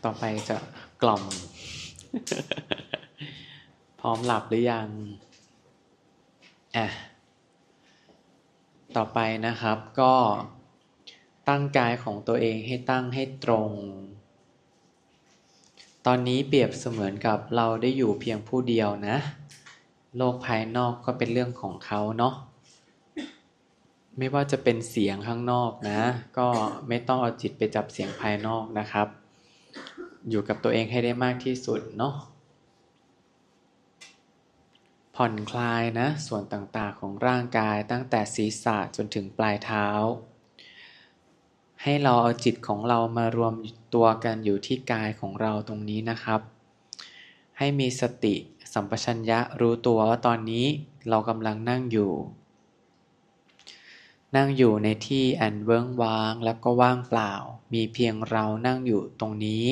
ต่อไปจะกล่อม พร้อมหลับหรือยังอ่ะต่อไปนะครับก็ตั้งกายของตัวเองให้ตั้งให้ตรง ตอนนี้เปรียบเสมือนกับเราได้อยู่เพียงผู้เดียวนะโลกภายนอกก็เป็นเรื่องของเขาเนาะไม่ว่าจะเป็นเสียงข้างนอกนะก็ไม่ต้องเอาจิตไปจับเสียงภายนอกนะครับอยู่กับตัวเองให้ได้มากที่สุดเนาะผ่อนคลายนะส่วนต่างๆของร่างกายตั้งแต่ศีรษะจนถึงปลายเท้าให้เราเอาจิตของเรามารวมตัวกันอยู่ที่กายของเราตรงนี้นะครับให้มีสติสัมปชัญญะรู้ตัวว่าตอนนี้เรากำลังนั่งอยู่ในที่อันเวิ้งว้างแล้วก็ว่างเปล่ามีเพียงเรานั่งอยู่ตรงนี้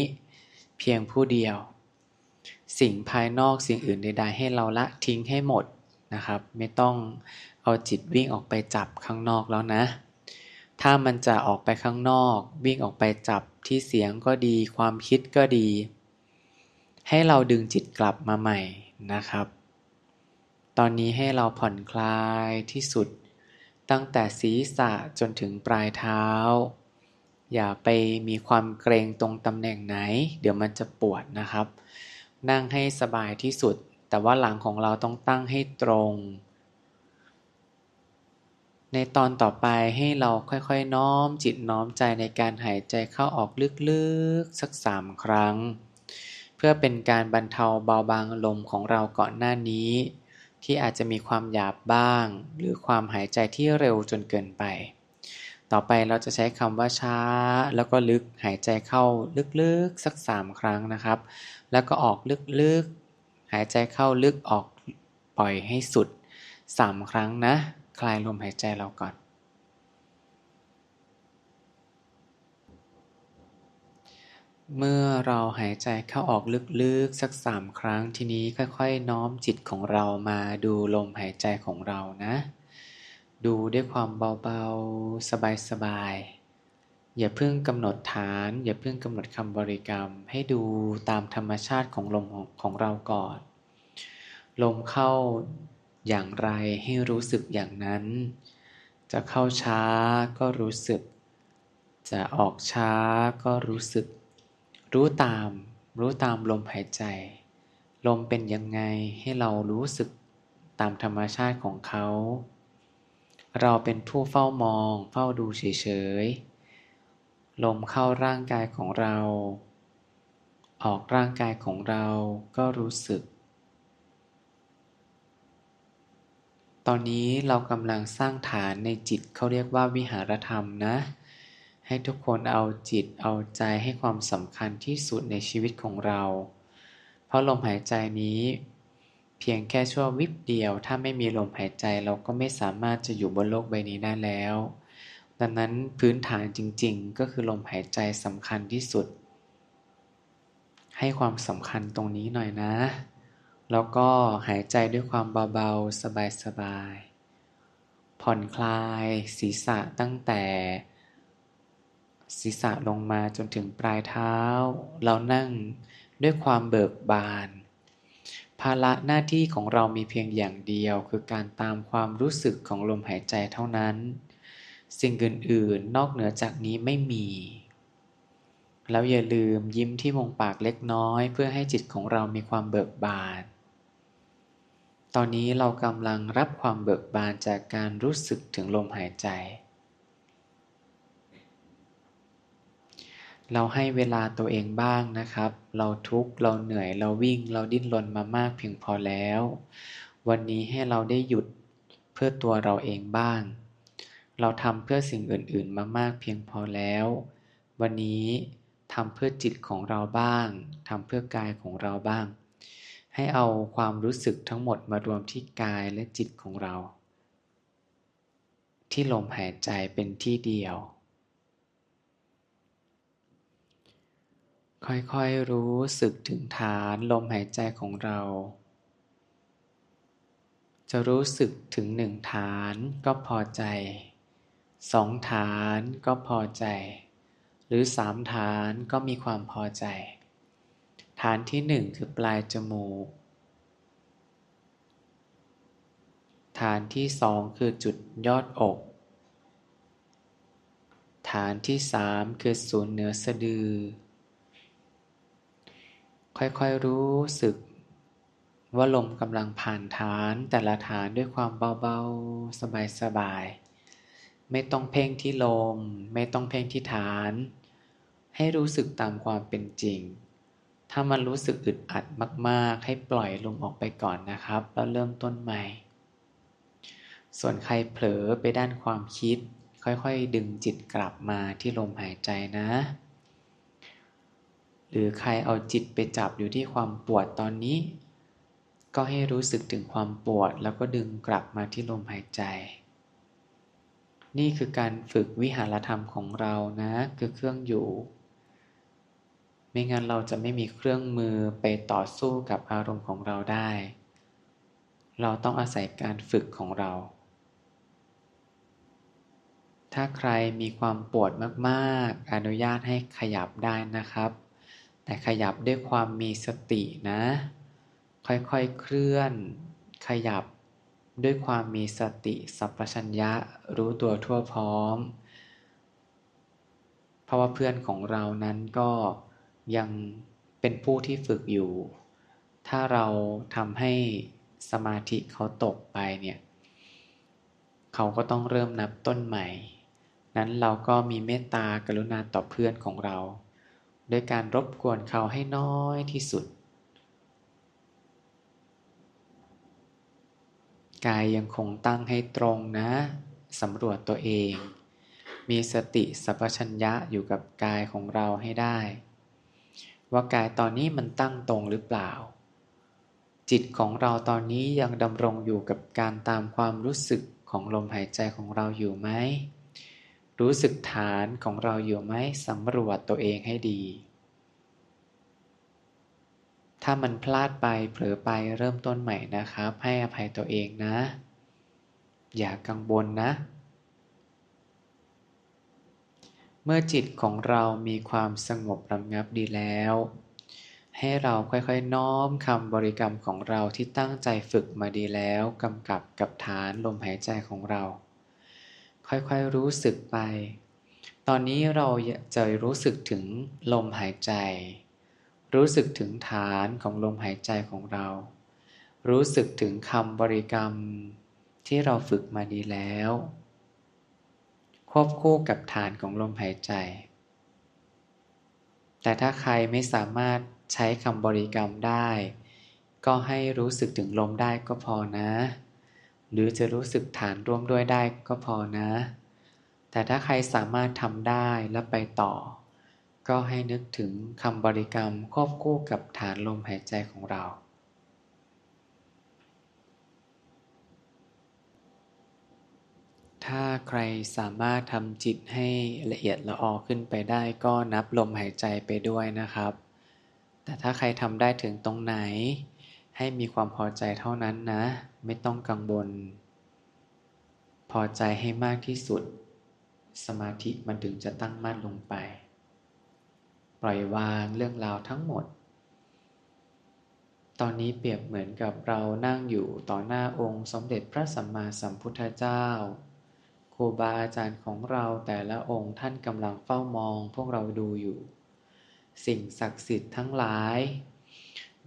เพียงผู้เดียวสิ่งภายนอกสิ่งอื่นใดๆให้เราละทิ้งให้หมดนะครับไม่ต้องเอาจิตวิ่งออกไปจับข้างนอกแล้วนะถ้ามันจะออกไปข้างนอกวิ่งออกไปจับที่เสียงก็ดีความคิดก็ดีให้เราดึงจิตกลับมาใหม่นะครับตอนนี้ให้เราผ่อนคลายที่สุดตั้งแต่ศีรษะจนถึงปลายเท้าอย่าไปมีความเกรงตรงตำแหน่งไหนเดี๋ยวมันจะปวดนะครับนั่งให้สบายที่สุดแต่ว่าหลังของเราต้องตั้งให้ตรงในตอนต่อไปให้เราค่อยๆน้อมจิตน้อมใจในการหายใจเข้าออกลึกๆสัก3 ครั้งเพื่อเป็นการบรรเทาเบาบางลมของเราก่อนหน้านี้ที่อาจจะมีความหยาบบ้างหรือความหายใจที่เร็วจนเกินไปต่อไปเราจะใช้คำว่าช้าแล้วก็ลึกหายใจเข้าลึกๆสัก3 ครั้งนะครับแล้วก็ออกลึกๆหายใจเข้าลึกออกปล่อยให้สุด3 ครั้งนะคลายลมหายใจเราก่อนเมื่อเราหายใจเข้าออกลึกๆสัก3 ครั้งทีนี้ค่อยๆน้อมจิตของเรามาดูลมหายใจของเรานะดูด้วยความเบาๆสบายๆอย่าเพิ่งกำหนดฐานอย่าเพิ่งกำหนดคำบริกรรมให้ดูตามธรรมชาติของลมของเราก่อนลมเข้าอย่างไรให้รู้สึกอย่างนั้นจะเข้าช้าก็รู้สึกจะออกช้าก็รู้สึกรู้ตามลมหายใจลมเป็นยังไงให้เรารู้สึกตามธรรมชาติของเขาเราเป็นผู้เฝ้ามองเฝ้าดูเฉยๆลมเข้าร่างกายของเราออกร่างกายของเราก็รู้สึกตอนนี้เรากำลังสร้างฐานในจิตเขาเรียกว่าวิหารธรรมนะให้ทุกคนเอาจิตเอาใจให้ความสำคัญที่สุดในชีวิตของเราเพราะลมหายใจนี้เพียงแค่ชั่ววิบเดียวถ้าไม่มีลมหายใจเราก็ไม่สามารถจะอยู่บนโลกใบนี้ได้แล้วดังนั้นพื้นฐานจริงๆก็คือลมหายใจสำคัญที่สุดให้ความสำคัญตรงนี้หน่อยนะแล้วก็หายใจด้วยความเบาๆสบายๆผ่อนคลายศีรษะตั้งแต่ศีรษะลงมาจนถึงปลายเท้าเรานั่งด้วยความเบิกบานภาระหน้าที่ของเรามีเพียงอย่างเดียวคือการตามความรู้สึกของลมหายใจเท่านั้นสิ่งอื่นๆนอกเหนือจากนี้ไม่มีแล้วอย่าลืมยิ้มที่มุมปากเล็กน้อยเพื่อให้จิตของเรามีความเบิกบานตอนนี้เรากำลังรับความเบิกบานจากการรู้สึกถึงลมหายใจเราให้เวลาตัวเองบ้างนะครับเราทุกข์เราเหนื่อยเราวิ่งเราดิ้นรนมามากเพียงพอแล้ววันนี้ให้เราได้หยุดเพื่อตัวเราเองบ้างเราทำเพื่อสิ่งอื่นๆมามากเพียงพอแล้ววันนี้ทำเพื่อจิตของเราบ้างทำเพื่อกายของเราบ้างให้เอาความรู้สึกทั้งหมดมารวมที่กายและจิตของเราที่ลมหายใจเป็นที่เดียวค่อยๆรู้สึกถึงฐานลมหายใจของเราจะรู้สึกถึง1 ฐานก็พอใจ2 ฐานก็พอใจ หรือ3 ฐานก็มีความพอใจ ฐานที่ 1 คือปลายจมูก ฐานที่ 2 คือจุดยอดอก ฐานที่ 3 คือศูนย์เหนือสะดือ ค่อยๆรู้สึกว่าลมกำลังผ่านฐานแต่ละฐานด้วยความเบาๆสบายๆไม่ต้องเพ่งที่ลมไม่ต้องเพ่งที่ฐานให้รู้สึกตามความเป็นจริงถ้ามันรู้สึกอึดอัดมากๆให้ปล่อยลมออกไปก่อนนะครับแล้วเริ่มต้นใหม่ส่วนใครเผลอไปด้านความคิดค่อยๆดึงจิตกลับมาที่ลมหายใจนะหรือใครเอาจิตไปจับอยู่ที่ความปวดตอนนี้ก็ให้รู้สึกถึงความปวดแล้วก็ดึงกลับมาที่ลมหายใจนี่คือการฝึกวิหารธรรมของเรานะคือเครื่องอยู่ไม่งั้นเราจะไม่มีเครื่องมือไปต่อสู้กับอารมณ์ของเราได้เราต้องอาศัยการฝึกของเราถ้าใครมีความปวดมากๆอนุญาตให้ขยับได้นะครับแต่ขยับด้วยความมีสตินะค่อยๆเคลื่อนขยับด้วยความมีสติสัมปชัญญะรู้ตัวทั่วพร้อมเพราะว่าเพื่อนของเรานั้นก็ยังเป็นผู้ที่ฝึกอยู่ถ้าเราทำให้สมาธิเขาตกไปเนี่ยเขาก็ต้องเริ่มนับต้นใหม่นั้นเราก็มีเมตตากรุณาต่อเพื่อนของเราด้วยการรบกวนเขาให้น้อยที่สุดกายยังคงตั้งให้ตรงนะสำรวจตัวเองมีสติสัมปชัญญะอยู่กับกายของเราให้ได้ว่ากายตอนนี้มันตั้งตรงหรือเปล่าจิตของเราตอนนี้ยังดำรงอยู่กับการตามความรู้สึกของลมหายใจของเราอยู่ไหมรู้สึกฐานของเราอยู่ไหมสำรวจตัวเองให้ดีถ้ามันพลาดไปเผลอไปเริ่มต้นใหม่นะครับให้อภัยตัวเองนะอย่ากังวลนะเมื่อจิตของเรามีความสงบระงับดีแล้วให้เราค่อยๆน้อมคำบริกรรมของเราที่ตั้งใจฝึกมาดีแล้วกำกับกับฐานลมหายใจของเราค่อยๆรู้สึกไปตอนนี้เราจะรู้สึกถึงลมหายใจรู้สึกถึงฐานของลมหายใจของเรารู้สึกถึงคำบริกรรมที่เราฝึกมาดีแล้วควบคู่กับฐานของลมหายใจแต่ถ้าใครไม่สามารถใช้คำบริกรรมได้ก็ให้รู้สึกถึงลมได้ก็พอนะหรือจะรู้สึกฐานร่วมด้วยได้ก็พอนะแต่ถ้าใครสามารถทำได้และไปต่อก็ให้นึกถึงคำบริกรรมควบคู่กับฐานลมหายใจของเราถ้าใครสามารถทำจิตให้ละเอียดละออขึ้นไปได้ก็นับลมหายใจไปด้วยนะครับแต่ถ้าใครทำได้ถึงตรงไหนให้มีความพอใจเท่านั้นนะไม่ต้องกังวลพอใจให้มากที่สุดสมาธิมันถึงจะตั้งมั่นลงไปปล่อยวางเรื่องราวทั้งหมดตอนนี้เปรียบเหมือนกับเรานั่งอยู่ต่อหน้าองค์สมเด็จพระสัมมาสัมพุทธเจ้าครูบาอาจารย์ของเราแต่ละองค์ท่านกำลังเฝ้ามองพวกเราดูอยู่สิ่งศักดิ์สิทธิ์ทั้งหลาย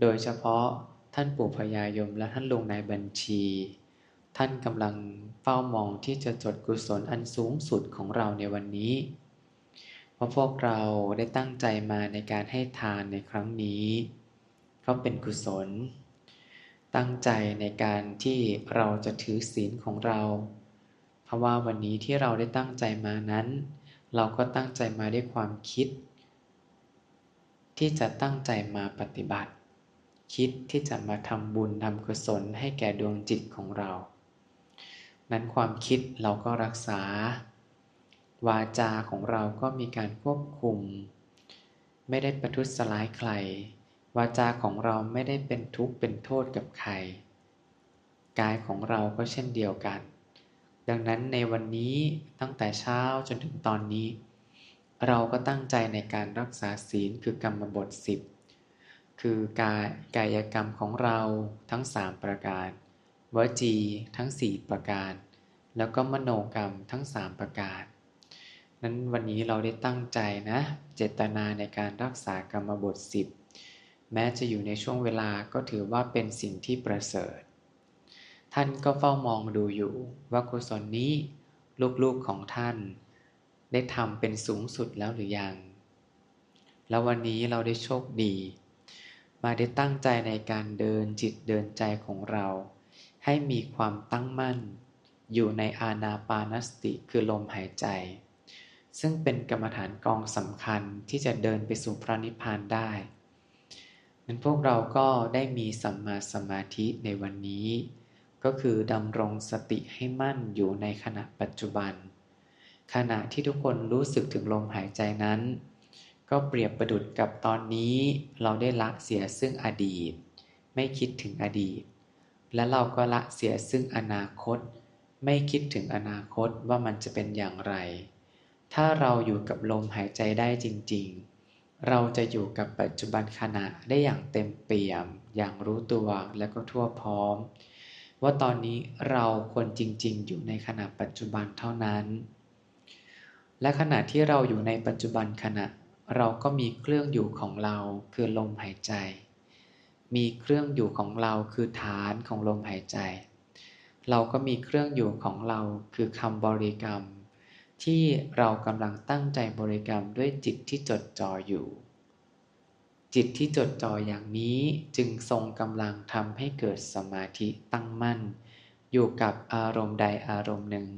โดยเฉพาะท่านปู่พญายมและท่านลุงนายบัญชีท่านกำลังเฝ้ามองที่จะจดกุศลอันสูงสุดของเราในวันนี้เพราะพวกเราได้ตั้งใจมาในการให้ทานในครั้งนี้ก็เป็นกุศลตั้งใจในการที่เราจะถือศีลของเราเพราะว่าวันนี้ที่เราได้ตั้งใจมานั้นเราก็ตั้งใจมาด้วยความคิดที่จะตั้งใจมาปฏิบัติคิดที่จะมาทำบุญทำกุศลให้แก่ดวงจิตของเรานั้นความคิดเราก็รักษาวาจาของเราก็มีการควบคุมไม่ได้ประทุษร้ายใครวาจาของเราไม่ได้เป็นทุกข์เป็นโทษกับใครกายของเราก็เช่นเดียวกันดังนั้นในวันนี้ตั้งแต่เช้าจนถึงตอนนี้ เราก็ตั้งใจในการรักษาศีลคือกรรมบท10คือกายกรรมของเราทั้ง3ประการวจีทั้ง4ประการแล้วก็มโนกรรมทั้ง3ประการนั้นวันนี้เราได้ตั้งใจนะเจตนาในการรักษากรรมบท10แม้จะอยู่ในช่วงเวลาก็ถือว่าเป็นสิ่งที่ประเสริฐท่านก็เฝ้ามองดูอยู่ว่ากุศลนี้ลูกๆของท่านได้ทำเป็นสูงสุดแล้วหรือยังแล้ววันนี้เราได้โชคดีมาได้ตั้งใจในการเดินจิตเดินใจของเราให้มีความตั้งมั่นอยู่ในอานาปานสติคือลมหายใจซึ่งเป็นกรรมฐานกองสำคัญที่จะเดินไปสู่พระนิพพานได้นั้นพวกเราก็ได้มีสัมมาสมาธิในวันนี้ก็คือดำรงสติให้มั่นอยู่ในขณะปัจจุบันขณะที่ทุกคนรู้สึกถึงลมหายใจนั้นก็เปรียบประดุจกับตอนนี้เราได้ละเสียซึ่งอดีตไม่คิดถึงอดีตและเราก็ละเสียซึ่งอนาคตไม่คิดถึงอนาคตว่ามันจะเป็นอย่างไรถ้าเราอยู่กับลมหายใจได้จริงๆเราจะอยู่กับปัจจุบันขณะได้อย่างเต็มเปี่ยมอย่างรู้ตัวและก็ทั่วพร้อมว่าตอนนี้เราควรจริงๆอยู่ในขณะปัจจุบันเท่านั้นและขณะที่เราอยู่ในปัจจุบันขณะเราก็มีเครื่องอยู่ของเราคือลมหายใจมีเครื่องอยู่ของเราคือฐานของลมหายใจเราก็มีเครื่องอยู่ของเราคือคำบริกรรมที่เรากำลังตั้งใจบริกรรมด้วยจิตที่จดจ่ออยู่จิตที่จดจ่ออย่างนี้จึงทรงกำลังทำให้เกิดสมาธิตั้งมั่นอยู่กับอารมณ์ใดอารมณ์หนึ่ง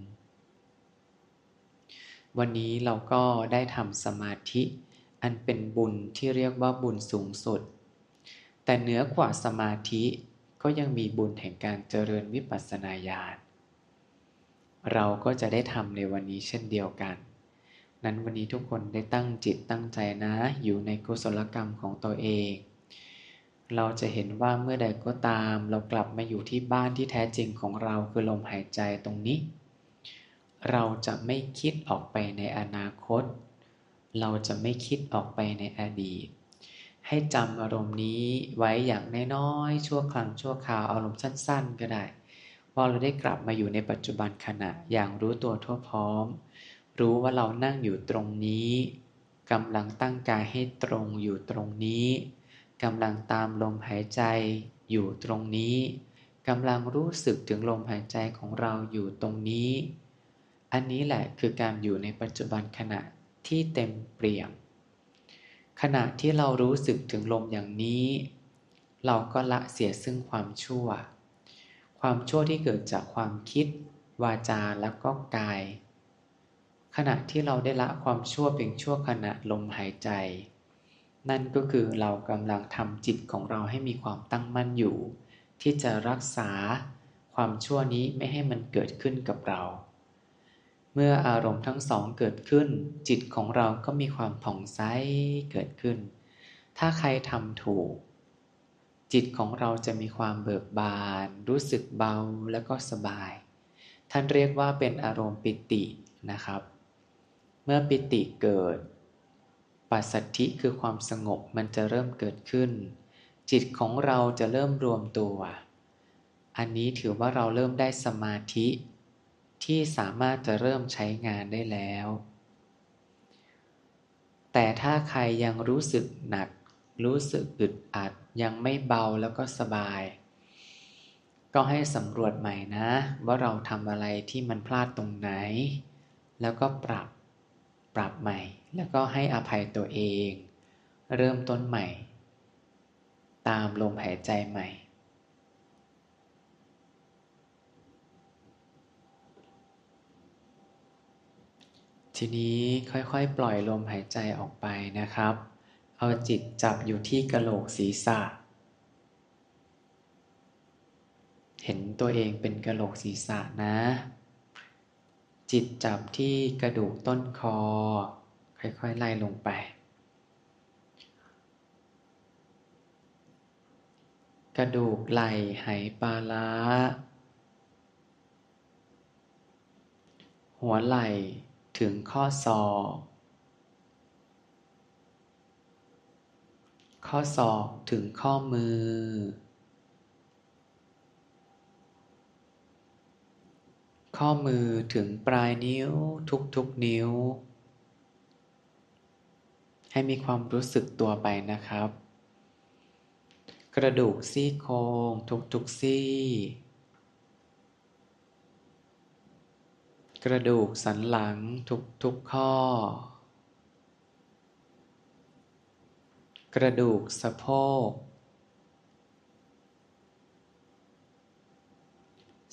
วันนี้เราก็ได้ทำสมาธิอันเป็นบุญที่เรียกว่าบุญสูงสุดแต่เหนือกว่าสมาธิก็ยังมีบุญแห่งการเจริญวิปัสสนาญาณเราก็จะได้ทำในวันนี้เช่นเดียวกันนั้นวันนี้ทุกคนได้ตั้งจิตตั้งใจนะอยู่ในกุศลกรรมของตัวเองเราจะเห็นว่าเมื่อใดก็ตามเรากลับมาอยู่ที่บ้านที่แท้จริงของเราคือลมหายใจตรงนี้เราจะไม่คิดออกไปในอนาคตเราจะไม่คิดออกไปในอดีตให้จำอารมณ์นี้ไว้อย่างน้อยๆชั่วครั้งชั่วคราวอารมณ์สั้นๆก็ได้พอเราได้กลับมาอยู่ในปัจจุบันขณะอย่างรู้ตัวทั่วพร้อมรู้ว่าเรานั่งอยู่ตรงนี้กำลังตั้งกายให้ตรงอยู่ตรงนี้กำลังตามลมหายใจอยู่ตรงนี้กำลังรู้สึกถึงลมหายใจของเราอยู่ตรงนี้อันนี้แหละคือการอยู่ในปัจจุบันขณะที่เต็มเปี่ยมขณะที่เรารู้สึกถึงลมอย่างนี้เราก็ละเสียซึ่งความชั่วที่เกิดจากความคิดวาจาแล้วก็กายขณะที่เราได้ละความชั่วเพียงชั่วขณะลมหายใจนั่นก็คือเรากำลังทำจิตของเราให้มีความตั้งมั่นอยู่ที่จะรักษาความชั่วนี้ไม่ให้มันเกิดขึ้นกับเราเมื่ออารมณ์ทั้งสองเกิดขึ้นจิตของเราก็มีความผ่องใสเกิดขึ้นถ้าใครทำถูกจิตของเราจะมีความเบิกบานรู้สึกเบาและก็สบายท่านเรียกว่าเป็นอารมณ์ปิตินะครับเมื่อปิติเกิดปัสสัทธิคือความสงบมันจะเริ่มเกิดขึ้นจิตของเราจะเริ่มรวมตัวอันนี้ถือว่าเราเริ่มได้สมาธิที่สามารถจะเริ่มใช้งานได้แล้วแต่ถ้าใครยังรู้สึกหนักรู้สึกอึดอัดยังไม่เบาแล้วก็สบายก็ให้สำรวจใหม่นะว่าเราทำอะไรที่มันพลาดตรงไหนแล้วก็ปรับใหม่แล้วก็ให้อภัยตัวเองเริ่มต้นใหม่ตามลมหายใจใหม่ทีนี้ค่อยๆปล่อยลมหายใจออกไปนะครับเอาจิตจับอยู่ที่กะโหลกศีรษะเห็นตัวเองเป็นกะโหลกศีรษะนะจิตจับที่กระดูกต้นคอค่อยๆไล่ลงไปกระดูกไหล่ไหปลาร้าหัวไหล่ถึงข้อศอก ข้อศอกถึงข้อมือข้อมือถึงปลายนิ้วทุกนิ้วให้มีความรู้สึกตัวไปนะครับกระดูกซี่โครงทุกซี่กระดูกสันหลังทุกข้อกระดูกสะโพก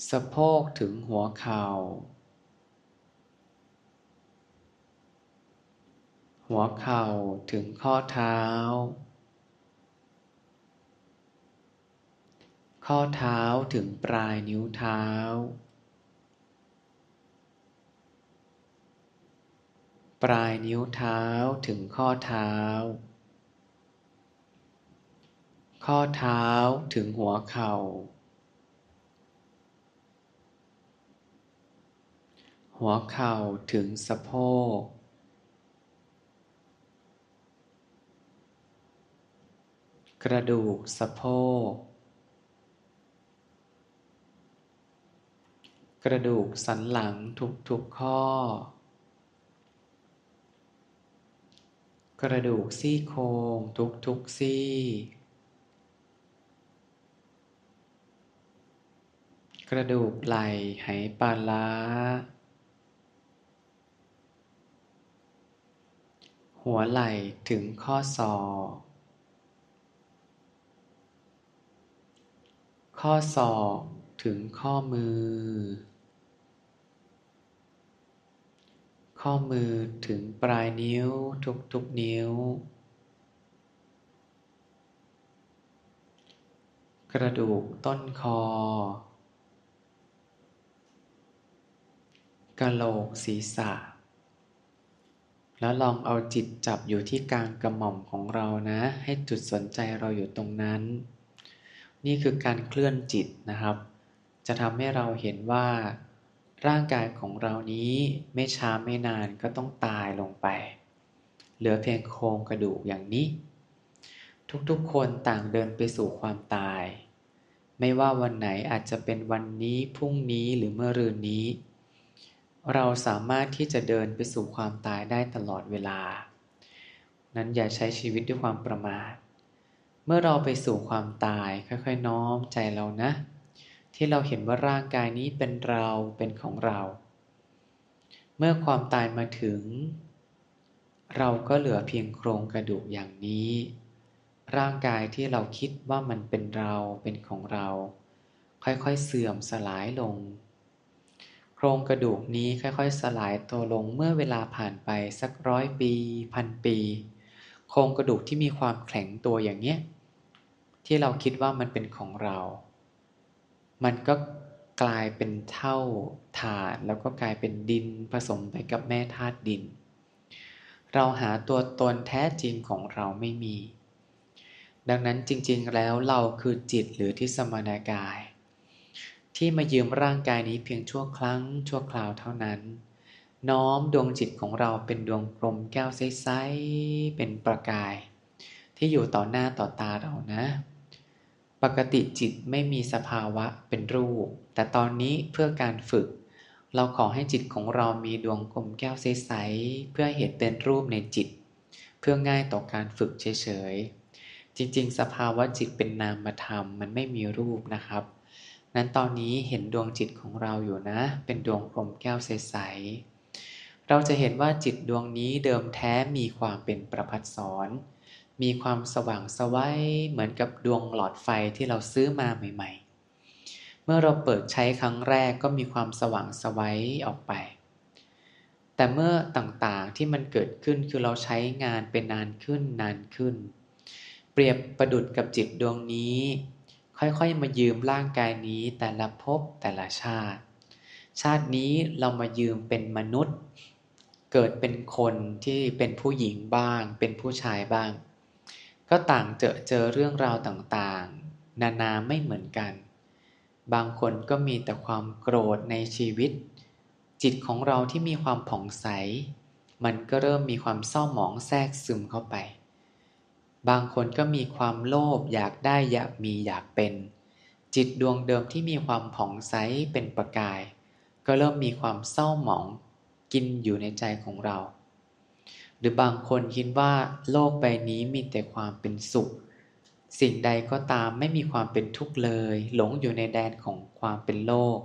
สะโพกถึงหัวเข่าหัวเข่าถึงข้อเท้าข้อเท้าถึงปลายนิ้วเท้าปลายนิ้วเท้าถึงข้อเท้าข้อเท้าถึงหัวเข่าหัวเข่าถึงสะโพกกระดูกสะโพกกระดูกสันหลังทุกข้อกระดูกซี่โครงทุกซี่กระดูกไหล่ไหปลาร้าหัวไหล่ถึงข้อศอกข้อศอกถึงข้อมือข้อมือถึงปลายนิ้วทุกนิ้วกระดูกต้นคอกะโหลกศีรษะแล้วลองเอาจิตจับอยู่ที่กลางกระหม่อมของเรานะให้จุดสนใจเราอยู่ตรงนั้นนี่คือการเคลื่อนจิตนะครับจะทำให้เราเห็นว่าร่างกายของเรานี้ไม่ช้าไม่นานก็ต้องตายลงไปเหลือเพียงโครงกระดูกอย่างนี้ทุกๆคนต่างเดินไปสู่ความตายไม่ว่าวันไหนอาจจะเป็นวันนี้พรุ่งนี้หรือเมื่อรืนนี้เราสามารถที่จะเดินไปสู่ความตายได้ตลอดเวลานั้นอย่าใช้ชีวิตด้วยความประมาทเมื่อเราไปสู่ความตายค่อยๆน้อมใจเรานะที่เราเห็นว่าร่างกายนี้เป็นเราเป็นของเราเมื่อความตายมาถึงเราก็เหลือเพียงโครงกระดูกอย่างนี้ร่างกายที่เราคิดว่ามันเป็นเราเป็นของเราค่อยๆเสื่อมสลายลงโครงกระดูกนี้ค่อยๆสลายตัวลงเมื่อเวลาผ่านไปสัก100 ปี1,000 ปีโครงกระดูกที่มีความแข็งตัวอย่างเนี้ยที่เราคิดว่ามันเป็นของเรามันก็กลายเป็นเท่าฐานแล้วก็กลายเป็นดินผสมไปกับแม่ธาตุดินเราหาตัวตนแท้จริงของเราไม่มีดังนั้นจริงๆแล้วเราคือจิตหรือที่สมณกายที่มายืมร่างกายนี้เพียงชั่วครั้งชั่วคราวเท่านั้นน้อมดวงจิตของเราเป็นดวงกลมแก้วใสๆเป็นประกายที่อยู่ต่อหน้าต่อตาเรานะปกติจิตไม่มีสภาวะเป็นรูปแต่ตอนนี้เพื่อการฝึกเราขอให้จิตของเรามีดวงกลมแก้วใสๆเพื่อเห็นเป็นรูปในจิตเพื่อง่ายต่อการฝึกเฉยๆจริงๆสภาวะจิตเป็นนามธรรมมันไม่มีรูปนะครับนั้นตอนนี้เห็นดวงจิตของเราอยู่นะเป็นดวงกลมแก้วใสๆเราจะเห็นว่าจิตดวงนี้เดิมแท้มีความเป็นประภัสสรมีความสว่างไสวเหมือนกับดวงหลอดไฟที่เราซื้อมาใหม่ๆเมื่อเราเปิดใช้ครั้งแรกก็มีความสว่างไสวออกไปแต่เมื่อต่างๆที่มันเกิดขึ้นคือเราใช้งานเป็นนานขึ้นนานขึ้นเปรียบประดุจกับจิตดวงนี้ค่อยๆมายืมร่างกายนี้แต่ละภพแต่ละชาติชาตินี้เรามายืมเป็นมนุษย์เกิดเป็นคนที่เป็นผู้หญิงบ้างเป็นผู้ชายบ้างก็ต่างเจอเรื่องราวต่างๆนานาไม่เหมือนกันบางคนก็มีแต่ความโกรธในชีวิตจิตของเราที่มีความผ่องใสมันก็เริ่มมีความเศร้าหมองแทรกซึมเข้าไป บางคนก็มีความโลภอยากได้อยากมีอยากเป็นจิตดวงเดิมที่มีความผ่องใสเป็นประกายก็เริ่มมีความเศร้าหมองกินอยู่ในใจของเราหรือบางคนคิดว่าโลกใบนี้มีแต่ความเป็นสุขสิ่งใดก็ตามไม่มีความเป็นทุกข์เลยหลงอยู่ในแดนของความเป็นโลก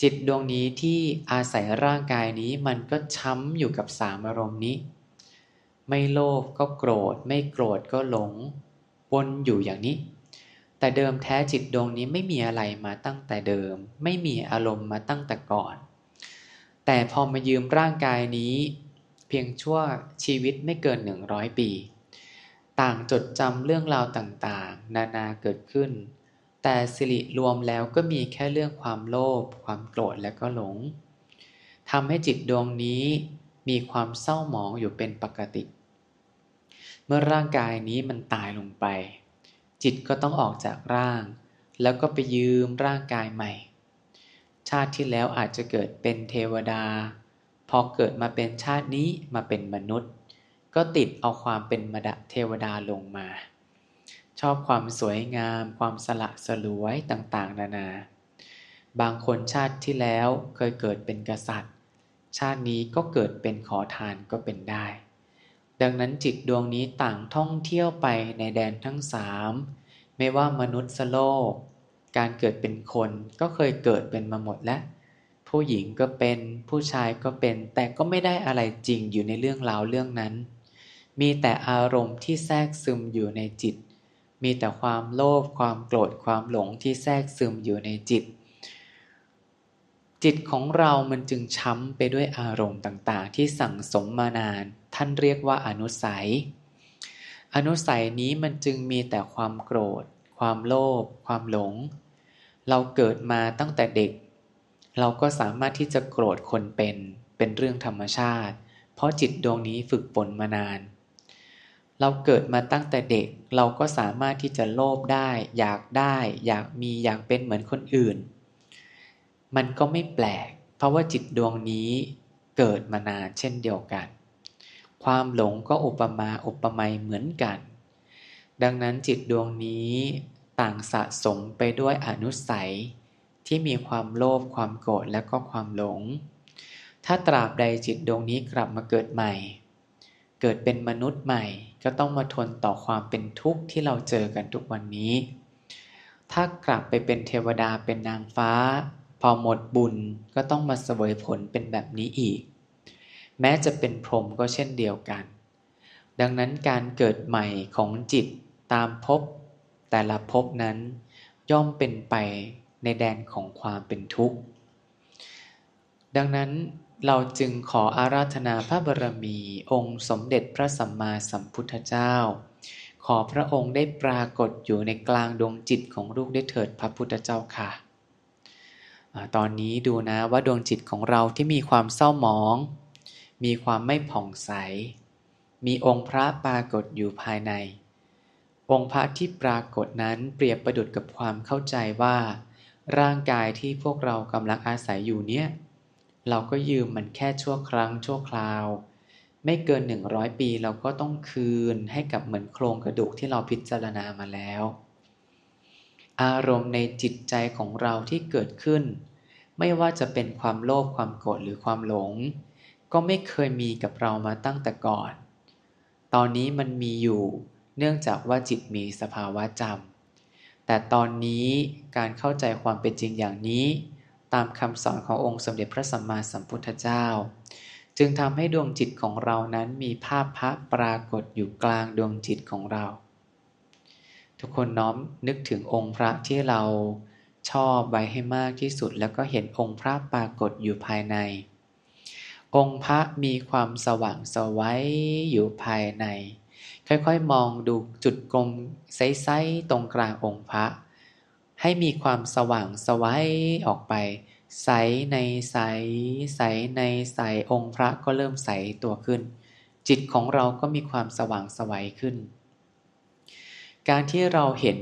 จิตดวงนี้ที่อาศัยร่างกายนี้มันก็ช้ำอยู่กับสามอารมณ์นี้ไม่โลภก็โกรธไม่โกรธก็หลงวนอยู่อย่างนี้แต่เดิมแท้จิตดวงนี้ไม่มีอะไรมาตั้งแต่เดิมไม่มีอารมณ์มาตั้งแต่ก่อนแต่พอมายืมร่างกายนี้เพียงชั่วชีวิตไม่เกิน100 ปีต่างจดจำเรื่องราวต่างๆนานาเกิดขึ้นแต่สิริรวมแล้วก็มีแค่เรื่องความโลภความโกรธและก็หลงทำให้จิตดวงนี้มีความเศร้าหมองอยู่เป็นปกติเมื่อร่างกายนี้มันตายลงไปจิตก็ต้องออกจากร่างแล้วก็ไปยืมร่างกายใหม่ชาติที่แล้วอาจจะเกิดเป็นเทวดาพอเกิดมาเป็นชาตินี้มาเป็นมนุษย์ก็ติดเอาความเป็นมดเทวดาลงมาชอบความสวยงามความสละสลวยต่างๆนานาบางคนชาติที่แล้วเคยเกิดเป็นกษัตริย์ชาตินี้ก็เกิดเป็นขอทานก็เป็นได้ดังนั้นจิตดวงนี้ต่างท่องเที่ยวไปในแดนทั้งสามไม่ว่ามนุษย์โลกการเกิดเป็นคนก็เคยเกิดเป็นมาหมดแล้วผู้หญิงก็เป็นผู้ชายก็เป็นแต่ก็ไม่ได้อะไรจริงอยู่ในเรื่องราวเรื่องนั้นมีแต่อารมณ์ที่แทรกซึมอยู่ในจิตมีแต่ความโลภความโกรธความหลงที่แทรกซึมอยู่ในจิตจิตของเรามันจึงช้ำไปด้วยอารมณ์ต่างๆที่สั่งสมมานานท่านเรียกว่าอนุสัยอนุสัยนี้มันจึงมีแต่ความโกรธความโลภความหลงเราเกิดมาตั้งแต่เด็กเราก็สามารถที่จะโกรธคนเป็นเรื่องธรรมชาติเพราะจิตดวงนี้ฝึกฝนมานานเราเกิดมาตั้งแต่เด็กเราก็สามารถที่จะโลภได้อยากมีอยากเป็นเหมือนคนอื่นมันก็ไม่แปลกเพราะว่าจิตดวงนี้เกิดมานานเช่นเดียวกันความหลงก็อุปมาอุปไมยเหมือนกันดังนั้นจิตดวงนี้ต่างสะสมไปด้วยอนุสัยที่มีความโลภความโกรธและก็ความหลงถ้าตราบใดจิตดวงนี้กลับมาเกิดใหม่เกิดเป็นมนุษย์ใหม่ก็ต้องมาทนต่อความเป็นทุกข์ที่เราเจอกันทุกวันนี้ถ้ากลับไปเป็นเทวดาเป็นนางฟ้าพอหมดบุญก็ต้องมาเสวยผลเป็นแบบนี้อีกแม้จะเป็นพรหมก็เช่นเดียวกันดังนั้นการเกิดใหม่ของจิตตามภพแต่ละภพนั้นย่อมเป็นไปในแดนของความเป็นทุกข์ดังนั้นเราจึงขออาราธนาพระบารมีองค์สมเด็จพระสัมมาสัมพุทธเจ้าขอพระองค์ได้ปรากฏอยู่ในกลางดวงจิตของลูกได้เถิดพระพุทธเจ้าค่ะตอนนี้ดูนะว่าดวงจิตของเราที่มีความเศร้าหมองมีความไม่ผ่องใสมีองค์พระปรากฏอยู่ภายในองค์พระที่ปรากฏนั้นเปรียบประดุจกับความเข้าใจว่าร่างกายที่พวกเรากำลังอาศัยอยู่เนี่ยเราก็ยืมมันแค่ชั่วครั้งชั่วคราวไม่เกิน100 ปีเราก็ต้องคืนให้กับเหมือนโครงกระดูกที่เราพิจารณามาแล้วอารมณ์ในจิตใจของเราที่เกิดขึ้นไม่ว่าจะเป็นความโลภความโกรธหรือความหลงก็ไม่เคยมีกับเรามาตั้งแต่ก่อนตอนนี้มันมีอยู่เนื่องจากว่าจิตมีสภาวะจำแต่ตอนนี้การเข้าใจความเป็นจริงอย่างนี้ตามคำสอนขององค์สมเด็จพระสัมมาสัมพุทธเจ้าจึงทำให้ดวงจิตของเรานั้นมีภาพพระปรากฏอยู่กลางดวงจิตของเราทุกคนน้อมนึกถึงองค์พระที่เราชอบไว้ให้มากที่สุดแล้วก็เห็นองค์พระปรากฏอยู่ภายในองค์พระมีความสว่างไสวอยู่ภายในค่อยๆมองดูจุดกลมใสๆตรงกลางองค์พระให้มีความสว่างไสวออกไปใสในใสใสในใสองค์พระก็เริ่มใสตัวขึ้นจิตของเราก็มีความสว่างไสวขึ้นการที่เราเห็น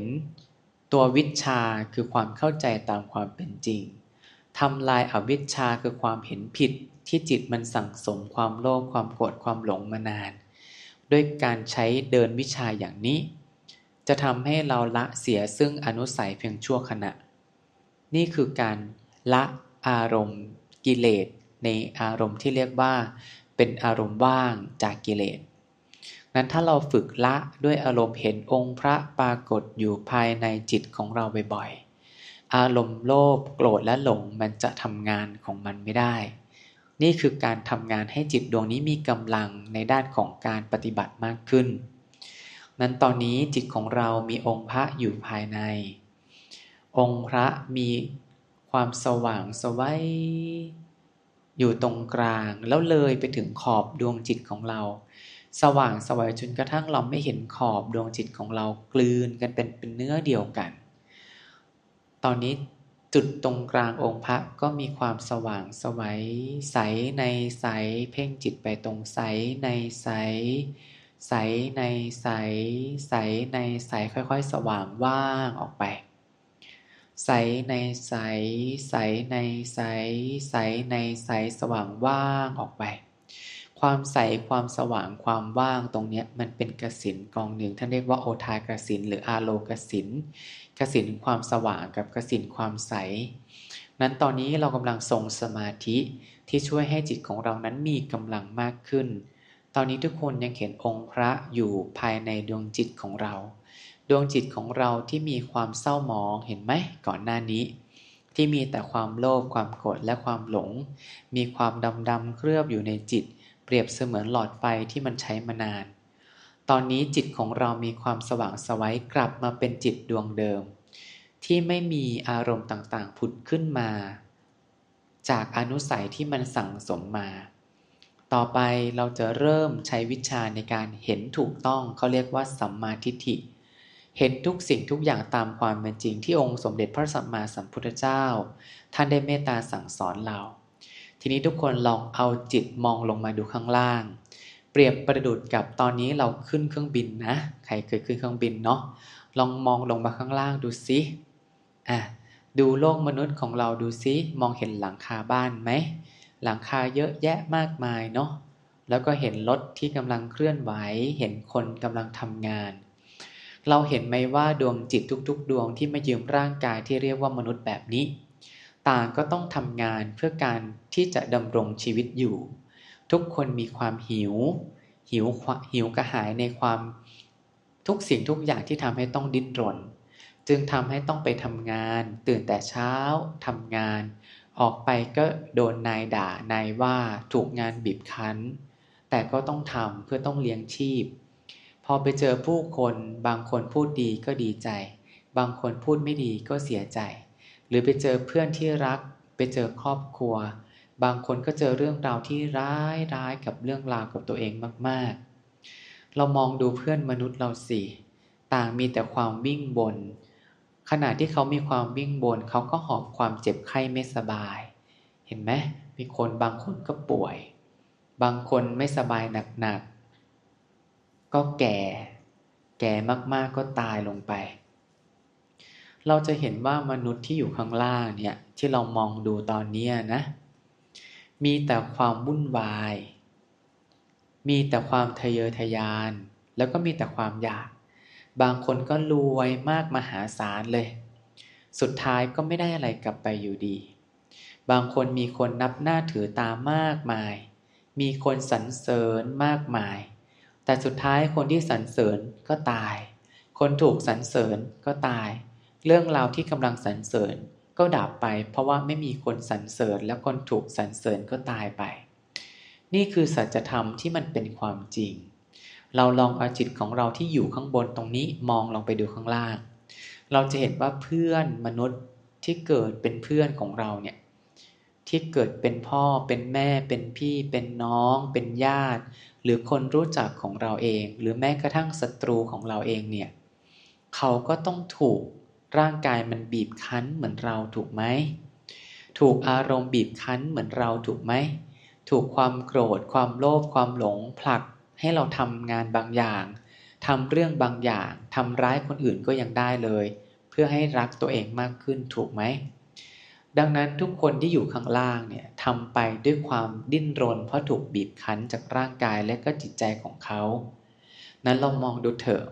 ตัววิชชาคือความเข้าใจตามความเป็นจริงทำลายอวิชชาคือความเห็นผิดที่จิตมันสั่งสมความโลภความโกรธความหลงมานาน ด้วยการใช้เดินวิชาอย่างนี้จะทำให้เราละเสียซึ่งอนุสัยเพียงชั่วขณะนี่คือการละอารมณ์กิเลสในอารมณ์ที่เรียกว่าเป็นอารมณ์ว่างจากกิเลสนั้นถ้าเราฝึกละด้วยอารมณ์เห็นองค์พระปรากฏอยู่ภายในจิตของเราบ่อยๆอารมณ์โลภโกรธและหลงมันจะทำงานของมันไม่ได้นี่คือการทำงานให้จิตดวงนี้มีกำลังในด้านของการปฏิบัติมากขึ้นนั้นตอนนี้จิตของเรามีองค์พระอยู่ภายในองค์พระมีความสว่างไสวอยู่ตรงกลางแล้วเลยไปถึงขอบดวงจิตของเราสว่างไสวจนกระทั่งเราไม่เห็นขอบดวงจิตของเรากลืนกันเป็นเนื้อเดียวกันตอนนี้จุดตรงกลางองค์พระก็มีความสว่างไสวใสในใสเพ่งจิตไปตรงใสในใสใสในใสใสในใสค่อยๆสว่างว่างออกไปใสในใสใสในใสใสในใสสว่างว่างออกไปความใสความสว่างความว่างตรงนี้มันเป็นกสิณกองหนึ่งท่านเรียกว่าโอทากสิณหรืออาโลกสิณกสิณความสว่างกับกสิณความใสนั้นตอนนี้เรากำลังทรงสมาธิที่ช่วยให้จิตของเรานั้นมีกำลังมากขึ้นตอนนี้ทุกคนยังเห็นองค์พระอยู่ภายในดวงจิตของเราดวงจิตของเราที่มีความเศร้าหมองเห็นไหมก่อนหน้านี้ที่มีแต่ความโลภความโกรธและความหลงมีความดำๆเคลือบอยู่ในจิตเปรียบเสมือนหลอดไฟที่มันใช้มานานตอนนี้จิตของเรามีความสว่างไสวกลับมาเป็นจิตดวงเดิมที่ไม่มีอารมณ์ต่างๆผุดขึ้นมาจากอนุสัยที่มันสั่งสมมาต่อไปเราจะเริ่มใช้วิชาในการเห็นถูกต้องเขาเรียกว่าสัมมาทิฏฐิเห็นทุกสิ่งทุกอย่างตามความเป็นจริงที่องค์สมเด็จพระสัมมาสัมพุทธเจ้าท่านได้เมตตาสั่งสอนเราทีนี้ทุกคนลองเอาจิตมองลงมาดูข้างล่างเปรียบประดุจกับตอนนี้เราขึ้นเครื่องบินนะใครเคยขึ้นเครื่องบินเนาะลองมองลงมาข้างล่างดูสิดูโลกมนุษย์ของเราดูสิมองเห็นหลังคาบ้านไหมหลังคาเยอะแยะมากมายเนาะแล้วก็เห็นรถที่กำลังเคลื่อนไหวเห็นคนกำลังทำงานเราเห็นไหมว่าดวงจิตทุกๆดวงที่มายืมร่างกายที่เรียกว่ามนุษย์แบบนี้ต่างก็ต้องทำงานเพื่อการที่จะดำรงชีวิตอยู่ทุกคนมีความหิวกระหายในความทุกสิ่งทุกอย่างที่ทำให้ต้องดิ้นรนจึงทำให้ต้องไปทำงานตื่นแต่เช้าทำงานออกไปก็โดนนายด่านายว่าถูกงานบีบคั้นแต่ก็ต้องทำเพื่อต้องเลี้ยงชีพพอไปเจอผู้คนบางคนพูดดีก็ดีใจบางคนพูดไม่ดีก็เสียใจหรือไปเจอเพื่อนที่รักไปเจอครอบครัวบางคนก็เจอเรื่องราวที่ร้ายกับเรื่องราวกับตัวเองมากๆเรามองดูเพื่อนมนุษย์เราสิต่างมีแต่ความวิ่งบนขณะที่เขามีความวิ่งบนเขาก็หอบความเจ็บไข้ไม่สบายเห็นไหมมีคนบางคนก็ป่วยบางคนไม่สบายหนักๆก็แก่มากๆก็ตายลงไปเราจะเห็นว่ามนุษย์ที่อยู่ข้างล่างเนี่ยที่เรามองดูตอนนี้นะมีแต่ความวุ่นวายมีแต่ความทะเยอทะยานแล้วก็มีแต่ความอยากบางคนก็รวยมากมหาศาลเลยสุดท้ายก็ไม่ได้อะไรกลับไปอยู่ดีบางคนมีคนนับหน้าถือตามากมายมีคนสรรเสริญมากมายแต่สุดท้ายคนที่สรรเสริญก็ตายคนถูกสรรเสริญก็ตายเรื่องราวที่กำลังสรรเสริญก็ดับไปเพราะว่าไม่มีคนสรรเสริญและคนถูกสรรเสริญก็ตายไปนี่คือสัจธรรมที่มันเป็นความจริงเราลองเอาจิตของเราที่อยู่ข้างบนตรงนี้มองลงไปดูข้างล่างเราจะเห็นว่าเพื่อนมนุษย์ที่เกิดเป็นเพื่อนของเราเนี่ยที่เกิดเป็นพ่อเป็นแม่เป็นพี่เป็นน้องเป็นญาติหรือคนรู้จักของเราเองหรือแม้กระทั่งศัตรูของเราเองเนี่ยเขาก็ต้องถูกร่างกายมันบีบคั้นเหมือนเราถูกไหมถูกอารมณ์บีบคั้นเหมือนเราถูกไหมถูกความโกรธความโลภความหลงผลักให้เราทำงานบางอย่างทำเรื่องบางอย่างทำร้ายคนอื่นก็ยังได้เลยเพื่อให้รักตัวเองมากขึ้นถูกไหมดังนั้นทุกคนที่อยู่ข้างล่างเนี่ยทำไปด้วยความดิ้นรนเพราะถูกบีบคั้นจากร่างกายและก็จิตใจของเขา นั้นเรามองดูเถอะ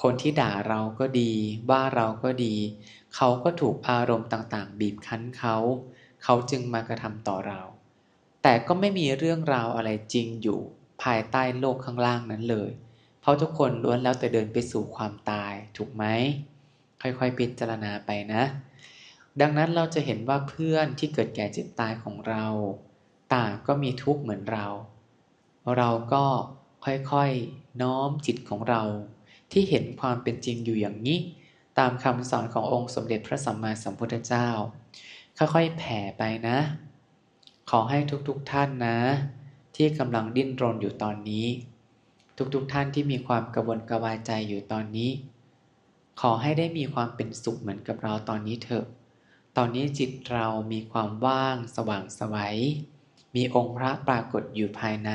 คนที่ด่าเราก็ดีว่าเราก็ดีเขาก็ถูกอารมณ์ต่างๆบีบคั้นเขาจึงมากระทำต่อเราแต่ก็ไม่มีเรื่องราวอะไรจริงอยู่ภายใต้โลกข้างล่างนั้นเลยเพราะทุกคนล้วนแล้วแต่เดินไปสู่ความตายถูกไหมค่อยๆพิจารณาไปนะดังนั้นเราจะเห็นว่าเพื่อนที่เกิดแก่เจ็บตายของเราต่างก็มีทุกข์เหมือนเราก็ค่อยๆน้อมจิตของเราที่เห็นความเป็นจริงอยู่อย่างนี้ตามคำสอนขององค์สมเด็จพระสัมมาสัมพุทธเจ้าค่อยๆแผ่ไปนะขอให้ทุกๆท่านนะที่กำลังดิ้นรนอยู่ตอนนี้ทุกๆท่านที่มีความกระวนกระวายใจอยู่ตอนนี้ขอให้ได้มีความเป็นสุขเหมือนกับเราตอนนี้เถอะตอนนี้จิตเรามีความว่างสว่างไสวมีองค์พระปรากฏอยู่ภายใน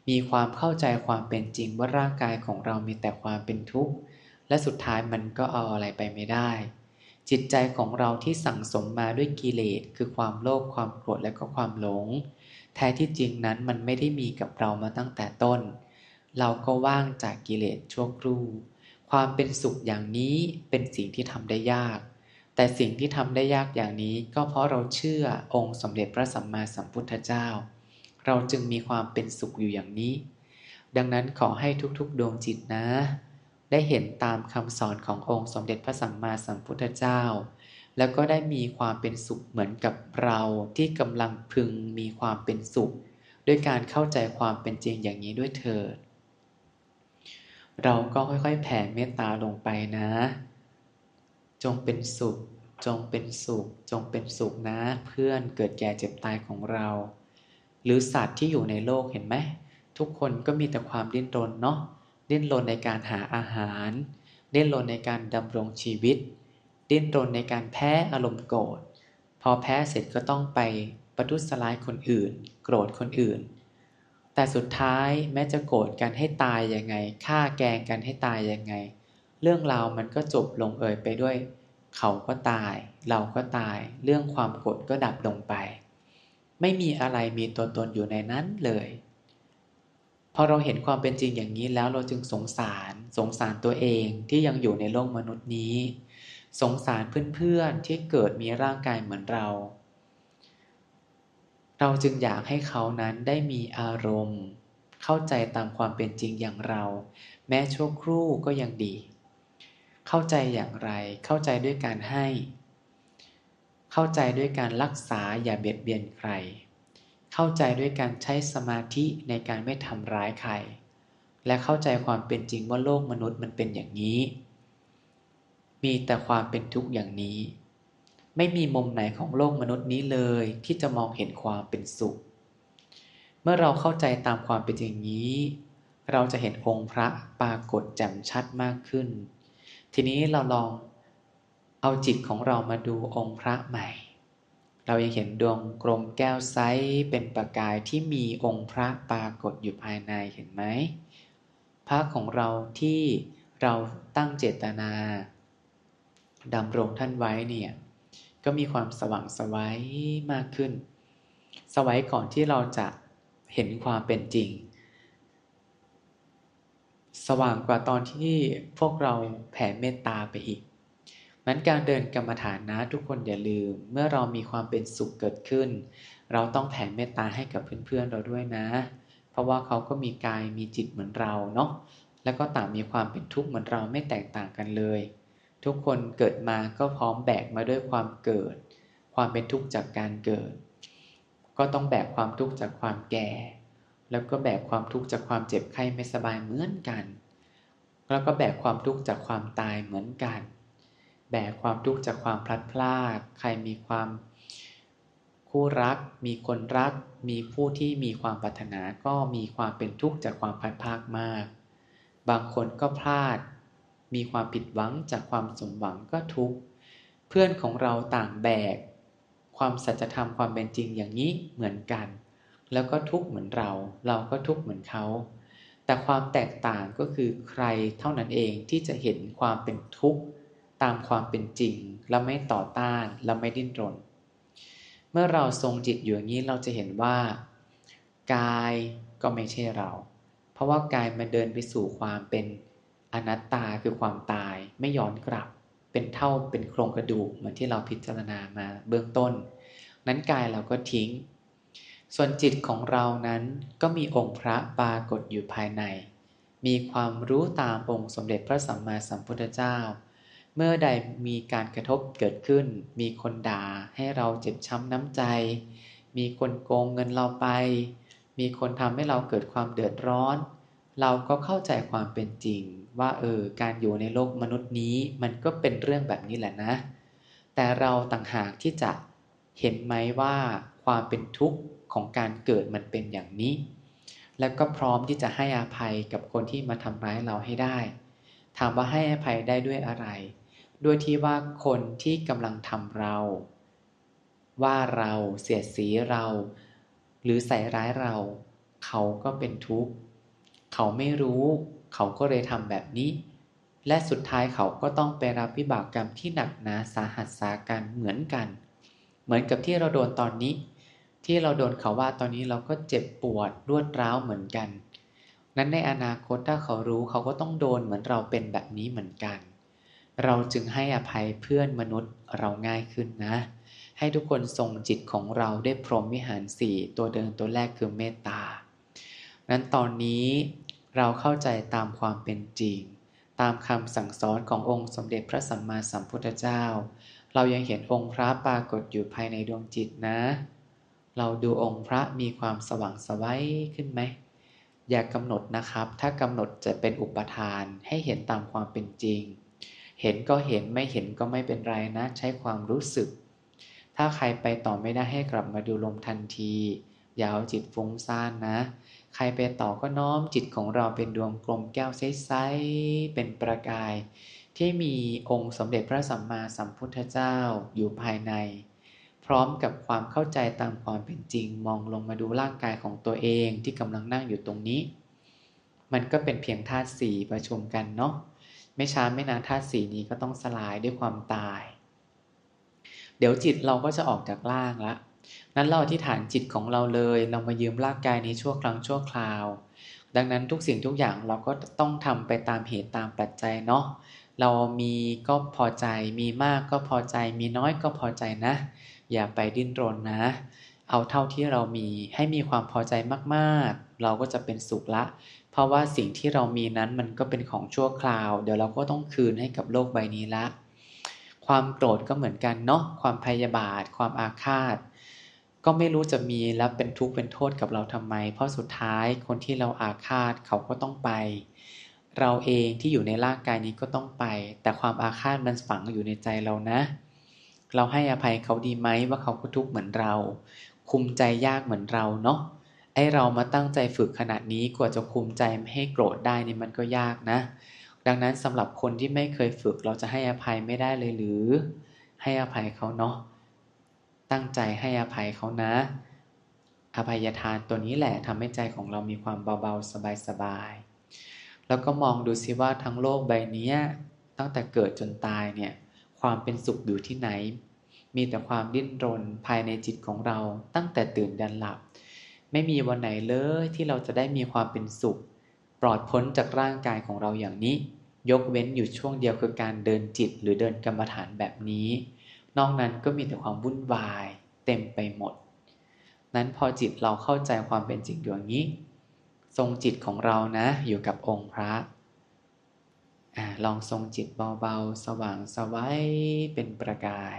มีความเข้าใจความเป็นจริงว่าร่างกายของเรามีแต่ความเป็นทุกข์และสุดท้ายมันก็เอาอะไรไปไม่ได้จิตใจของเราที่สั่งสมมาด้วยกิเลสคือความโลภความโกรธและก็ความหลงแท้ที่จริงนั้นมันไม่ได้มีกับเรามาตั้งแต่ต้นเราก็ว่างจากกิเลสชั่วครู่ความเป็นสุขอย่างนี้เป็นสิ่งที่ทำได้ยากแต่สิ่งที่ทำได้ยากอย่างนี้ก็เพราะเราเชื่อองค์สมเด็จพระสัมมาสัมพุทธเจ้าเราจึงมีความเป็นสุขอยู่อย่างนี้ดังนั้นขอให้ทุกๆดวงจิตนะได้เห็นตามคำสอนขององค์สมเด็จพระสัมมาสัมพุทธเจ้าแล้วก็ได้มีความเป็นสุขเหมือนกับเราที่กำลังพึงมีความเป็นสุขด้วยการเข้าใจความเป็นจริงอย่างนี้ด้วยเถิดเราก็ค่อยๆแผ่เมตตาลงไปนะจงเป็นสุขจงเป็นสุขจงเป็นสุขนะเพื่อนเกิดแก่เจ็บตายของเราหรือสัตว์ที่อยู่ในโลกเห็นไหมทุกคนก็มีแต่ความดิ้นรนเนาะดิ้นรนในการหาอาหารดิ้นรนในการดำรงชีวิตดิ้นรนในการแพ้อารมณ์โกรธพอแพ้เสร็จก็ต้องไปประทุษร้ายคนอื่นโกรธคนอื่นแต่สุดท้ายแม้จะโกรธกันให้ตายยังไงฆ่าแกล้งกันให้ตายยังไงเรื่องราวมันก็จบลงเอยไปด้วยเขาก็ตายเราก็ตายเรื่องความโกรธก็ดับลงไปไม่มีอะไรมีตัวตนอยู่ในนั้นเลยพอเราเห็นความเป็นจริงอย่างนี้แล้วเราจึงสงสารตัวเองที่ยังอยู่ในโลกมนุษย์นี้สงสารเพื่อนๆที่เกิดมีร่างกายเหมือนเราจึงอยากให้เขานั้นได้มีอารมณ์เข้าใจตามความเป็นจริงอย่างเราแม้ชั่วครู่ก็ยังดีเข้าใจอย่างไรเข้าใจด้วยการให้เข้าใจด้วยการรักษาอย่าเบียดเบียนใครเข้าใจด้วยการใช้สมาธิในการไม่ทำร้ายใครและเข้าใจความเป็นจริงว่าโลกมนุษย์มันเป็นอย่างนี้มีแต่ความเป็นทุกข์อย่างนี้ไม่มีมุมไหนของโลกมนุษย์นี้เลยที่จะมองเห็นความเป็นสุขเมื่อเราเข้าใจตามความเป็นจริงนี้เราจะเห็นองค์พระปรากฏแจ่มชัดมากขึ้นทีนี้เราลองเอาจิตของเรามาดูองค์พระใหม่เรายังเห็นดวงกลมแก้วใสเป็นประกายที่มีองค์พระปรากฏอยู่ภายในเห็นไหมพระของเราที่เราตั้งเจตนาดำรงท่านไว้เนี่ยก็มีความสว่างไสวมากขึ้นสวัยก่อนที่เราจะเห็นความเป็นจริงสว่างกว่าตอนที่พวกเราแผ่เมตตาไปอีกนั้นการเดินกรรมฐานนะทุกคนอย่าลืมเมื่อเรามีความเป็นสุขเกิดขึ้นเราต้องแผ่เมตตาให้กับเพื่อนๆเราด้วยนะเพราะว่าเขาก็มีกายมีจิตเหมือนเราเนาะแล้วก็ต่างมีความเป็นทุกข์เหมือนเราไม่แตกต่างกันเลยทุกคนเกิดมาก็พร้อมแบกมาด้วยความเกิดความเป็นทุกข์จากการเกิดก็ต้องแบกความทุกข์จากความแก่แล้วก็แบกความทุกข์จากความเจ็บไข้ไม่สบายเหมือนกันแล้วก็แบกความทุกข์จากความตายเหมือนกันแบกความทุกข์จากความพลัดพรากใครมีความคู่รักมีคนรักมีผู้ที่มีความปรารถนาก็มีความเป็นทุกข์จากความพลัดพรากมากบางคนก็พลาดมีความผิดหวังจากความสมหวังก็ทุกข์เพื่อนของเราต่างแบกความสัจธรรมความเป็นจริงอย่างนี้เหมือนกันแล้วก็ทุกข์เหมือนเราก็ทุกข์เหมือนเขาแต่ความแตกต่างก็คือใครเท่านั้นเองที่จะเห็นความเป็นทุกข์ตามความเป็นจริงและไม่ต่อต้านและไม่ดิ้นรนเมื่อเราทรงจิตอยู่อย่างนี้เราจะเห็นว่ากายก็ไม่ใช่เราพ ราะว่ากายมันเดินไปสู่ความเป็นอนัตตาคือความตายไม่ย้อนกลับเป็นเท่าเป็นโครงกระดูกเหมือนที่เราพิจารณามาเบื้องต้นนั้นกายเราก็ทิ้งส่วนจิตของเรานั้นก็มีองค์พระปรากฏอยู่ภายในมีความรู้ตามองค์สมเด็จพระสัมมาสัมพุทธเจ้าเมื่อใดมีการกระทบเกิดขึ้นมีคนด่าให้เราเจ็บช้ำน้ำใจมีคนโกงเงินเราไปมีคนทำให้เราเกิดความเดือดร้อนเราก็เข้าใจความเป็นจริงว่าการอยู่ในโลกมนุษย์นี้มันก็เป็นเรื่องแบบนี้แหละนะแต่เราต่างหากที่จะเห็นไหมว่าความเป็นทุกข์ของการเกิดมันเป็นอย่างนี้แล้วก็พร้อมที่จะให้อภัยกับคนที่มาทำร้ายเราให้ได้ถามว่าให้อภัยได้ด้วยอะไรด้วยที่ว่าคนที่กำลังทำเราว่าเราเสียดสีเราหรือใส่ร้ายเราเขาก็เป็นทุกข์เขาไม่รู้เขาก็เลยทำแบบนี้และสุดท้ายเขาก็ต้องไปรับวิบากกรรมที่หนักหนาสาหัสสากันเหมือนกันเหมือนกับที่เราโดนตอนนี้ที่เราโดนเขาว่าตอนนี้เราก็เจ็บปวดรวดร้าวเหมือนกันนั้นในอนาคตถ้าเขารู้เขาก็ต้องโดนเหมือนเราเป็นแบบนี้เหมือนกันเราจึงให้อภัยเพื่อนมนุษย์เราง่ายขึ้นนะให้ทุกคนทรงจิตของเราได้พรหมวิหารสี่ตัวเดินตัวแรกคือเมตตานั้นตอนนี้เราเข้าใจตามความเป็นจริงตามคำสั่งสอนขององค์สมเด็จพระสัมมาสัมพุทธเจ้าเรายังเห็นองค์พระปรากฏอยู่ภายในดวงจิตนะเราดูองค์พระมีความสว่างไสวขึ้นไหมอย่ากำหนดนะครับถ้ากำหนดจะเป็นอุปทานให้เห็นตามความเป็นจริงเห็นก็เห็นไม่เห็นก็ไม่เป็นไรนะใช้ความรู้สึกถ้าใครไปต่อไม่ได้ให้กลับมาดูลมทันทีอย่าเอาจิตฟุ้งซ่านนะใครไปต่อก็น้อมจิตของเราเป็นดวงกลมแก้วใสๆเป็นประกายที่มีองค์สมเด็จพระสัมมาสัมพุทธเจ้าอยู่ภายในพร้อมกับความเข้าใจตามความเป็นจริงมองลงมาดูร่างกายของตัวเองที่กำลังนั่งอยู่ตรงนี้มันก็เป็นเพียงธาตุสี่ประชุมกันเนาะไม่ช้าไม่นานธาตุสี่นี้ก็ต้องสลายด้วยความตายเดี๋ยวจิตเราก็จะออกจากร่างละนั้นเราอธิษฐานจิตของเราเลยเรามายืมร่างกายนี้ชั่วครั้งชั่วคราวดังนั้นทุกสิ่งทุกอย่างเราก็ต้องทำไปตามเหตุตามปัจจัยเนาะเรามีก็พอใจมีมากก็พอใจมีน้อยก็พอใจนะอย่าไปดิ้นรนนะเอาเท่าที่เรามีให้มีความพอใจมากๆเราก็จะเป็นสุขละเพราะว่าสิ่งที่เรามีนั้นมันก็เป็นของชั่วคราวเดี๋ยวเราก็ต้องคืนให้กับโลกใบนี้ละความโกรธก็เหมือนกันเนาะความพยาบาทความอาฆาตก็ไม่รู้จะมีแล้วเป็นทุกข์เป็นโทษกับเราทำไมเพราะสุดท้ายคนที่เราอาฆาตเขาก็ต้องไปเราเองที่อยู่ในร่างกายนี้ก็ต้องไปแต่ความอาฆาตมันฝังอยู่ในใจเรานะเราให้อภัยเขาดีไหมว่าเขาก็ทุกข์เหมือนเราคุมใจยากเหมือนเราเนาะไอเรามาตั้งใจฝึกขนาดนี้กว่าจะคุมใจไม่ให้โกรธได้นี่มันก็ยากนะดังนั้นสำหรับคนที่ไม่เคยฝึกเราจะให้อภัยไม่ได้เลยหรือให้อภัยเขาเนาะตั้งใจให้อภัยเขานะอภัยทานตัวนี้แหละทำให้ใจของเรามีความเบาๆสบายๆแล้วก็มองดูซิว่าทั้งโลกใบนี้ตั้งแต่เกิดจนตายเนี่ยความเป็นสุขอยู่ที่ไหนมีแต่ความดิ้นรนภายในจิตของเราตั้งแต่ตื่นยันหลับไม่มีวันไหนเลยที่เราจะได้มีความเป็นสุขปลอดพ้นจากร่างกายของเราอย่างนี้ยกเว้นอยู่ช่วงเดียวคือการเดินจิตหรือเดินกรรมฐานแบบนี้นอกนั้นก็มีแต่ความวุ่นวายเต็มไปหมดนั้นพอจิตเราเข้าใจความเป็นจริงอย่างนี้ทรงจิตของเรานะอยู่กับองค์พระลองทรงจิตเบาๆสว่างไสวเป็นประกาย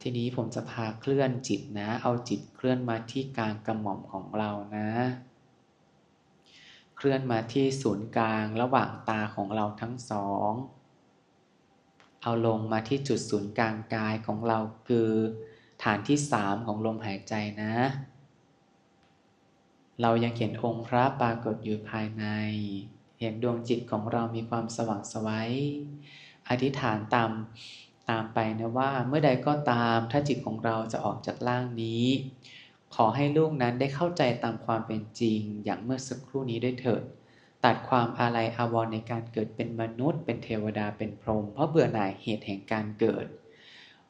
ทีนี้ผมจะพาเคลื่อนจิตนะเอาจิตเคลื่อนมาที่กลางกระหม่อมของเรานะเคลื่อนมาที่ศูนย์กลางระหว่างตาของเราทั้งสองเอาลงมาที่จุดศูนย์กลางกายของเราคือฐานที่3ของลมหายใจนะเรายังเห็นองค์พระปรากฏอยู่ภายในเห็นดวงจิตของเรามีความสว่างไสวอธิษฐานตามไปนะว่าเมื่อใดก็ตามถ้าจิตของเราจะออกจากร่างนี้ขอให้ลูกนั้นได้เข้าใจตามความเป็นจริงอย่างเมื่อสักครู่นี้ด้วยเถิดตัดความอาลัยอาวรณ์ในการเกิดเป็นมนุษย์เป็นเทวดาเป็นพรหมเพราะเบื่อหน่ายเหตุแห่งการเกิด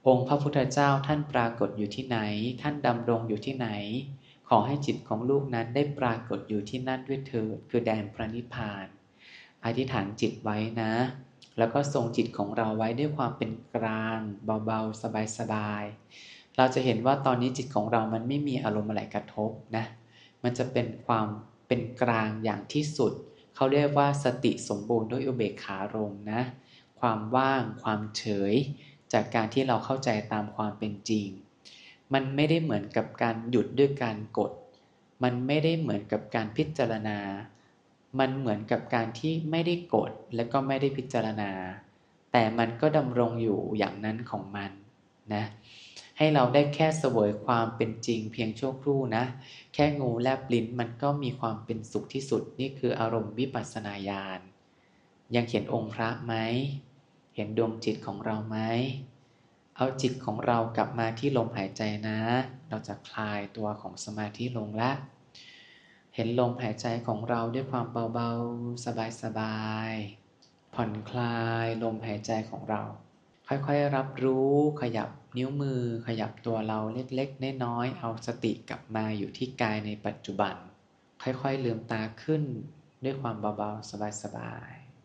องค์พระพุทธเจ้าท่านปรากฏอยู่ที่ไหนท่านดำรงอยู่ที่ไหน ขอให้จิตของลูกนั้นได้ปรากฏอยู่ที่นั่นด้วยเถิดคือแดนพระนิพพานอธิษฐานจิตไว้นะแล้วก็ทรงจิตของเราไว้ด้วยความเป็นกลางเบาๆสบายๆเราจะเห็นว่าตอนนี้จิตของเรามันไม่มีอารมณ์อะไรกระทบนะมันจะเป็นความเป็นกลางอย่างที่สุดเขาเรียกว่าสติสมบูรณ์ด้วยอุเบกขารมณ์นะความว่างความเฉยจากการที่เราเข้าใจตามความเป็นจริงมันไม่ได้เหมือนกับการหยุดด้วยการกดมันไม่ได้เหมือนกับการพิจารณามันเหมือนกับการที่ไม่ได้กดและก็ไม่ได้พิจารณาแต่มันก็ดำรงอยู่อย่างนั้นของมันนะให้เราได้แค่เสวยความเป็นจริงเพียงชั่วครู่นะแค่งูแลบลิ้นมันก็มีความเป็นสุขที่สุดนี่คืออารมณ์วิปัสสนาญาณยังเห็นองค์พระไหมเห็นดวงจิตของเราไหมเอาจิตของเรากลับมาที่ลมหายใจนะเราจะคลายตัวของสมาธิลงละเห็นลมหายใจของเราด้วยความเบาๆสบายๆผ่อนคลายลมหายใจของเราค่อยๆรับรู้ขยับนิ้วมือขยับตัวเราเล็กๆน้อยๆเอาสติกลับมาอยู่ที่กายในปัจจุบันค่อยๆลืมตาขึ้นด้วยความเบาๆสบายๆ